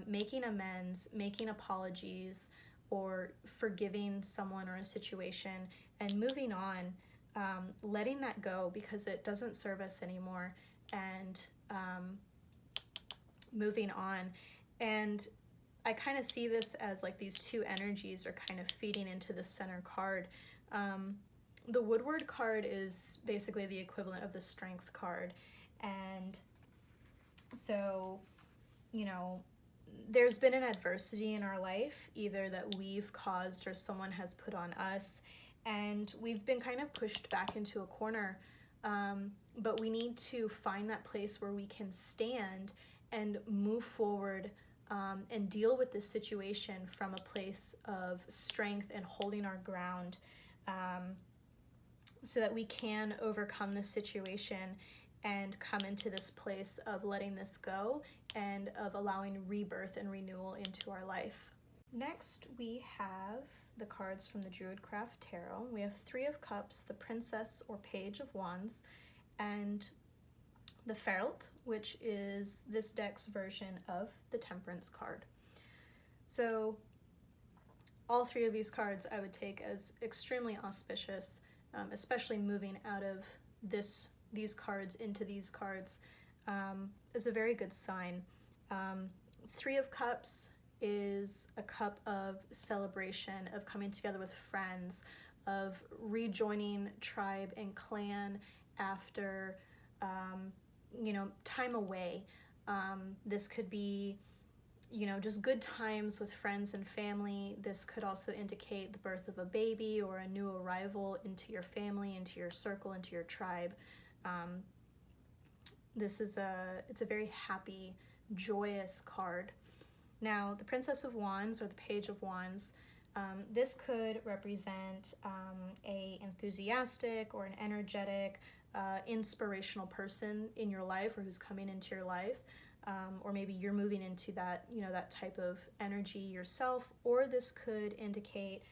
making amends, making apologies, or forgiving someone or a situation and moving on, letting that go because it doesn't serve us anymore, and moving on. And I kind of see this as like these two energies are kind of feeding into the center card. The Woodward card is basically the equivalent of the Strength card. And so, you know, there's been an adversity in our life, either that we've caused or someone has put on us, and we've been kind of pushed back into a corner. But we need to find that place where we can stand and move forward, and deal with this situation from a place of strength and holding our ground, so that we can overcome this situation and come into this place of letting this go and of allowing rebirth and renewal into our life. Next, we have the cards from the Druid Tarot. We have Three of Cups, the Princess or Page of Wands, and the Ferret, which is this deck's version of the Temperance card. So all three of these cards I would take as extremely auspicious, especially moving out of these cards into these cards, is a very good sign. Three of Cups is a cup of celebration, of coming together with friends, of rejoining tribe and clan after time away. This could be just good times with friends and family. This could also indicate the birth of a baby or a new arrival into your family, into your circle, into your tribe. It's a very happy, joyous card. Now, the Princess of Wands or the Page of Wands, this could represent a enthusiastic or an energetic, inspirational person in your life, or who's coming into your life. Or maybe you're moving into that, that type of energy yourself. Or this could indicate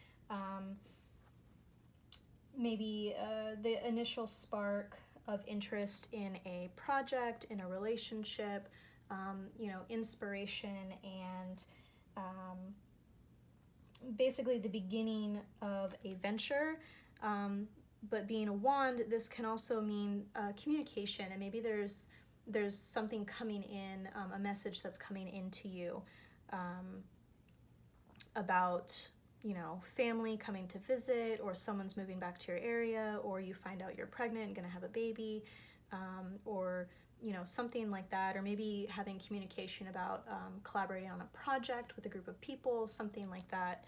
maybe the initial spark of interest in a project, in a relationship, inspiration, and basically the beginning of a venture. But being a wand, this can also mean communication, and maybe there's something coming in, a message that's coming into you about family coming to visit, or someone's moving back to your area, or you find out you're pregnant and gonna have a baby, or something like that, or maybe having communication about collaborating on a project with a group of people, something like that.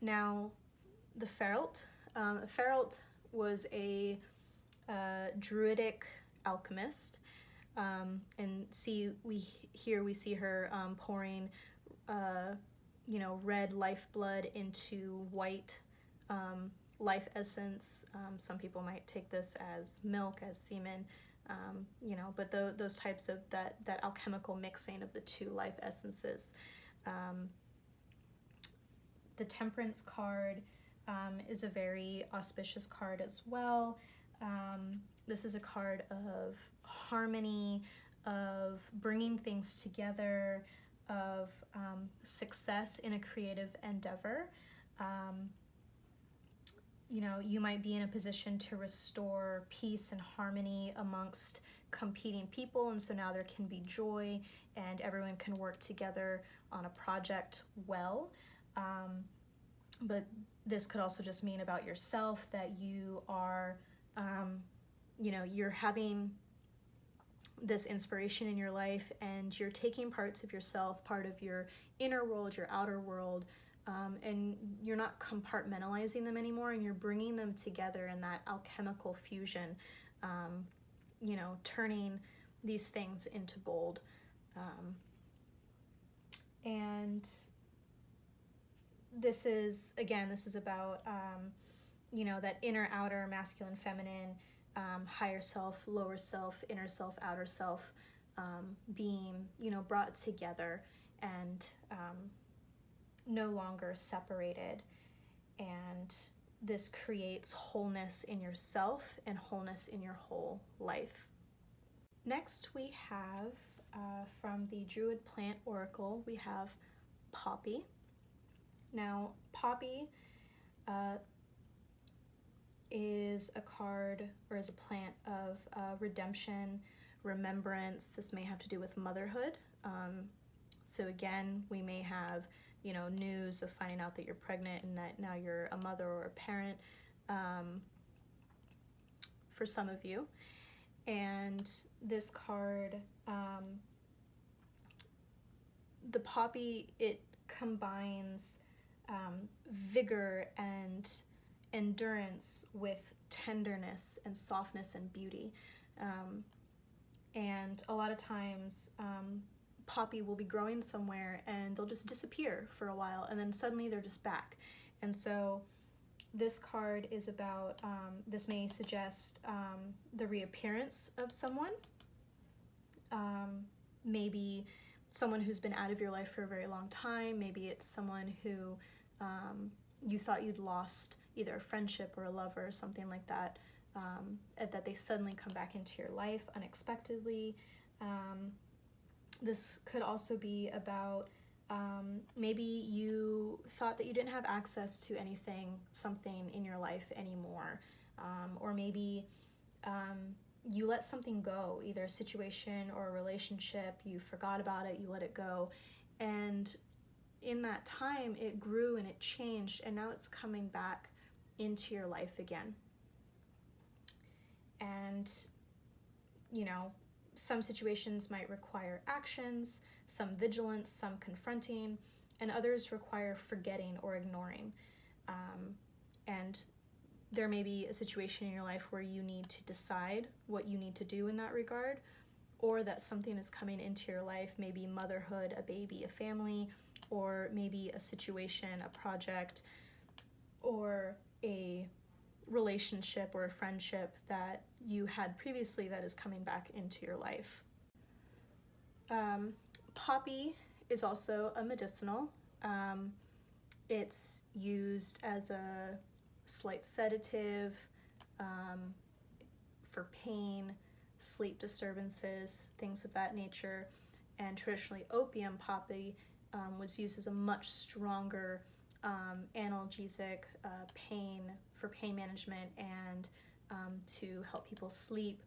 Now, the Ferret. Ferret was a druidic alchemist, and we see her pouring red lifeblood into white life essence. Some people might take this as milk, as semen, but those types of that alchemical mixing of the two life essences. The Temperance card is a very auspicious card as well. This is a card of harmony, of bringing things together, of success in a creative endeavor. You might be in a position to restore peace and harmony amongst competing people, and so now there can be joy and everyone can work together on a project well. But this could also just mean about yourself, that you are, you're having this inspiration in your life, and you're taking parts of yourself, part of your inner world, your outer world, and you're not compartmentalizing them anymore, and you're bringing them together in that alchemical fusion, turning these things into gold. And this is about, that inner, outer, masculine, feminine, higher self, lower self, inner self, outer self, being, brought together and no longer separated. And, this creates wholeness in yourself and wholeness in your whole life. Next, we have from the Druid Plant Oracle, we have Poppy. Now, Poppy is a card or is a plant of redemption, remembrance. This may have to do with motherhood. So again, we may have, news of finding out that you're pregnant and that now you're a mother or a parent for some of you. And this card, the poppy, it combines vigor and endurance with tenderness and softness and beauty. And a lot of times, poppy will be growing somewhere and they'll just disappear for a while and then suddenly they're just back. And so this card is about, this may suggest the reappearance of someone. Maybe someone who's been out of your life for a very long time. Maybe it's someone who you thought you'd lost either a friendship or a lover or something like that, that they suddenly come back into your life unexpectedly. This could also be about maybe you thought that you didn't have access to something in your life anymore, or maybe you let something go, either a situation or a relationship, you forgot about it, you let it go, and in that time it grew and it changed, and now it's coming back into your life again. And some situations might require actions, some vigilance, some confronting, and others require forgetting or ignoring. And there may be a situation in your life where you need to decide what you need to do in that regard, or that something is coming into your life, maybe motherhood, a baby, a family, or maybe a situation, a project, or a relationship or a friendship that you had previously that is coming back into your life. Poppy is also a medicinal. It's used as a slight sedative for pain, sleep disturbances, things of that nature. And traditionally, opium poppy was used as a much stronger analgesic, for pain management and to help people sleep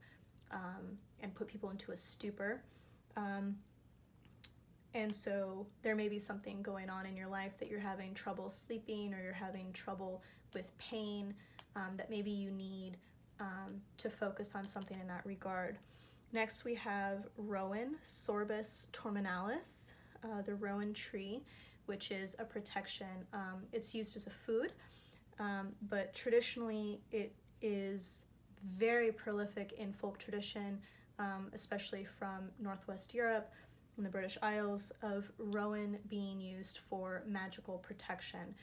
and put people into a stupor. And so there may be something going on in your life that you're having trouble sleeping, or you're having trouble with pain, that maybe you need to focus on something in that regard. Next, we have Rowan, Sorbus torminalis, the rowan tree, which is a protection. It's used as a food, but traditionally it is very prolific in folk tradition, especially from Northwest Europe and the British Isles, of rowan being used for magical protection.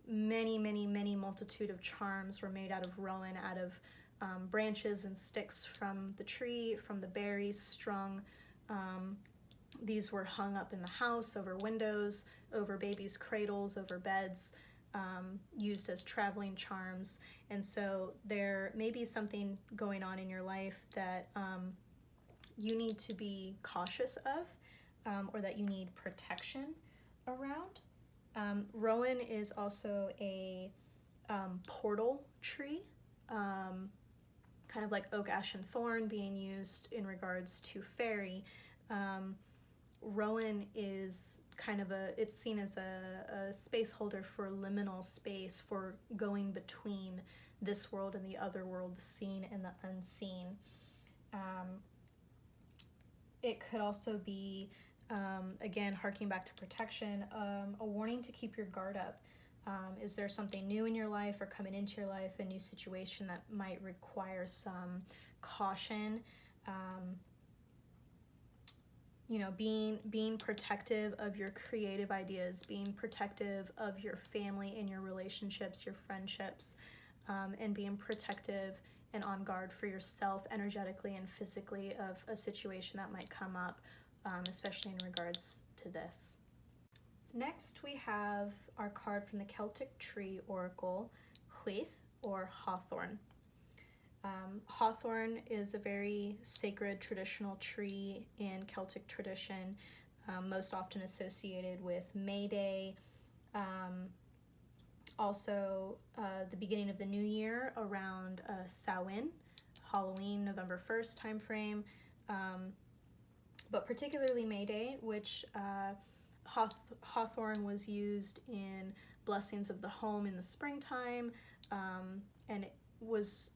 Many multitude of charms were made out of rowan, out of branches and sticks from the tree, from the berries strung. These were hung up in the house, over windows, over babies' cradles, over beds, used as traveling charms. And so there may be something going on in your life that you need to be cautious of, or that you need protection around. Rowan is also a portal tree, kind of like oak, ash, and thorn being used in regards to fairy. Rowan is kind of it's seen as a space holder for liminal space, for going between this world and the other world, the seen and the unseen. It could also be, again, harking back to protection, a warning to keep your guard up. Is there something new in your life or coming into your life, a new situation that might require some caution? Being protective of your creative ideas, being protective of your family and your relationships, your friendships, and being protective and on guard for yourself energetically and physically of a situation that might come up, especially in regards to this. Next, we have our card from the Celtic Tree Oracle, quaith or hawthorn. Hawthorn is a very sacred traditional tree in Celtic tradition, most often associated with May Day, also the beginning of the new year around Samhain, Halloween, November 1st timeframe, but particularly May Day, which hawthorn was used in blessings of the home in the springtime, and it was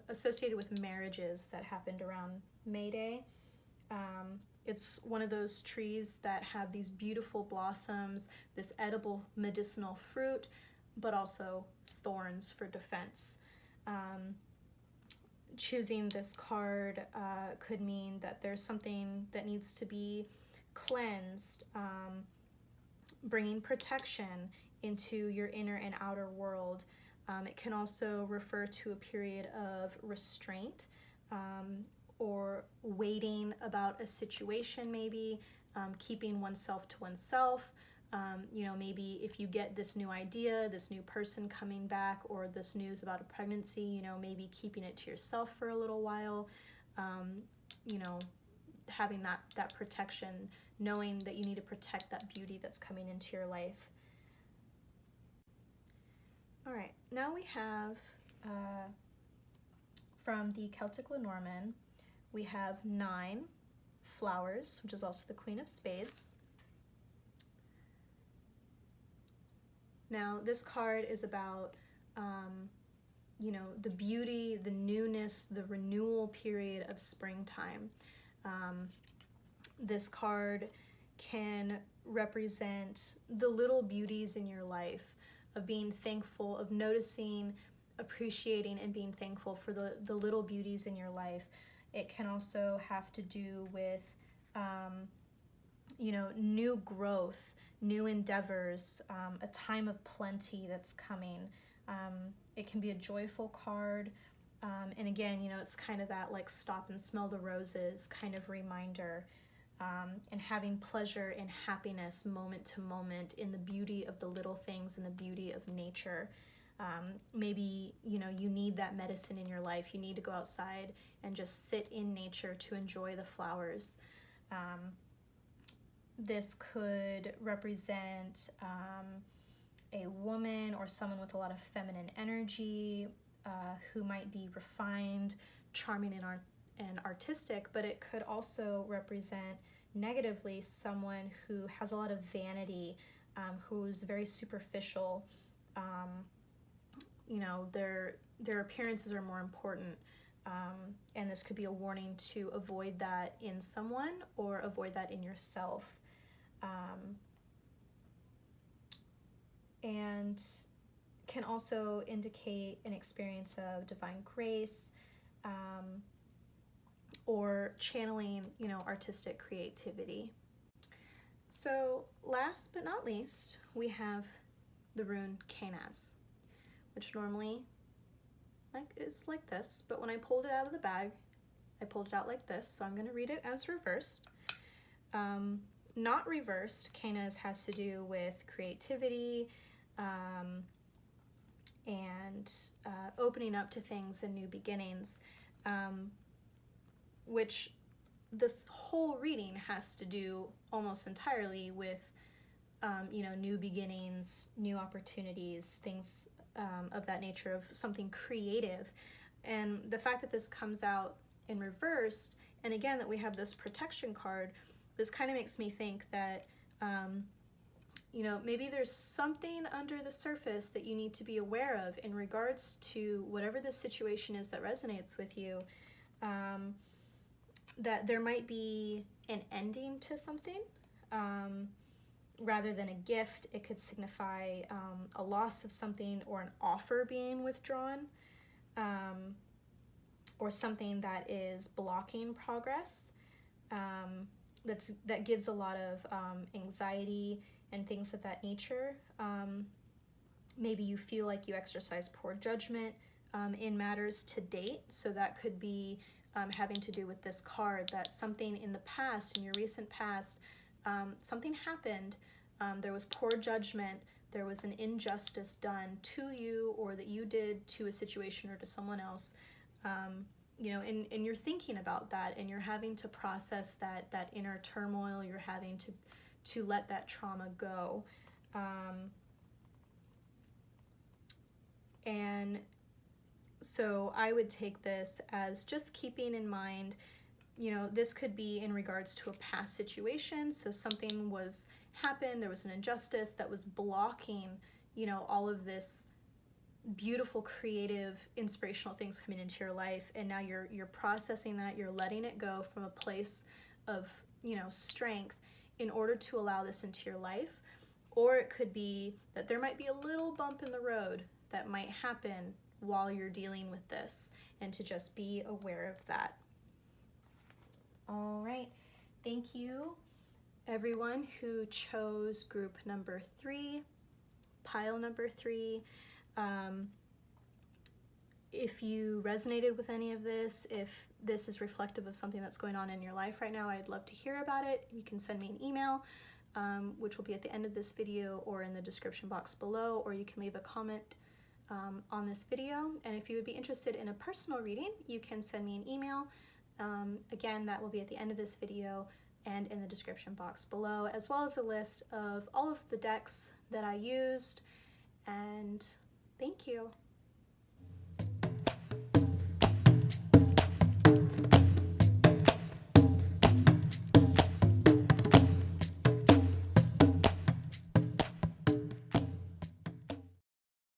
associated with marriages that happened around May Day. It's one of those trees that have these beautiful blossoms, this edible medicinal fruit, but also thorns for defense. Choosing this card could mean that there's something that needs to be cleansed, bringing protection into your inner and outer world. It can also refer to a period of restraint, or waiting about a situation, maybe keeping oneself to oneself. Maybe if you get this new idea, this new person coming back, or this news about a pregnancy, maybe keeping it to yourself for a little while, having that protection, knowing that you need to protect that beauty that's coming into your life. All right, now we have, from the Celtic Lenormand, we have 9 flowers, which is also the Queen of Spades. Now, this card is about, the beauty, the newness, the renewal period of springtime. This card can represent the little beauties in your life, of being thankful, of noticing, appreciating, and being thankful for the little beauties in your life. It can also have to do with, new growth, new endeavors, a time of plenty that's coming. It can be a joyful card. And again, it's kind of that like stop and smell the roses kind of reminder, and having pleasure and happiness moment to moment in the beauty of the little things and the beauty of nature. Maybe, you need that medicine in your life. You need to go outside and just sit in nature to enjoy the flowers. This could represent a woman or someone with a lot of feminine energy, who might be refined, charming, and artistic, but it could also represent negatively someone who has a lot of vanity, who's very superficial. Their appearances are more important, and this could be a warning to avoid that in someone or avoid that in yourself. And can also indicate an experience of divine grace, or channeling, artistic creativity. So last but not least, we have the rune Cainaz, which normally is like this, but when I pulled it out of the bag, I pulled it out like this, so I'm going to read it as reversed. Not reversed, Cainaz has to do with creativity, and opening up to things and new beginnings, which this whole reading has to do almost entirely with, new beginnings, new opportunities, things of that nature, of something creative. And the fact that this comes out in reversed, and again that we have this protection card, this kind of makes me think that maybe there's something under the surface that you need to be aware of in regards to whatever the situation is that resonates with you, that there might be an ending to something. Rather than a gift, it could signify a loss of something, or an offer being withdrawn, or something that is blocking progress. That gives a lot of anxiety and things of that nature. Maybe you feel like you exercise poor judgment in matters to date, so that could be having to do with this card, that something in the past, in your recent past, something happened, there was poor judgment, there was an injustice done to you, or that you did to a situation or to someone else, you know, and you're thinking about that, and you're having to process that inner turmoil. You're having to let that trauma go. And so I would take this as just keeping in mind, you know, this could be in regards to a past situation. So something happened, there was an injustice that was blocking, you know, all of this beautiful, creative, inspirational things coming into your life. And now you're processing that, you're letting it go from a place of, you know, strength in order to allow this into your life. Or it could be that there might be a little bump in the road that might happen while you're dealing with this, and to just be aware of that. All right, thank you everyone who chose group number 3, pile number 3. If you resonated with any of this, if this is reflective of something that's going on in your life right now, I'd love to hear about it. You can send me an email, which will be at the end of this video or in the description box below, or you can leave a comment on this video. And if you would be interested in a personal reading, you can send me an email. Again, that will be at the end of this video and in the description box below, as well as a list of all of the decks that I used. And thank you.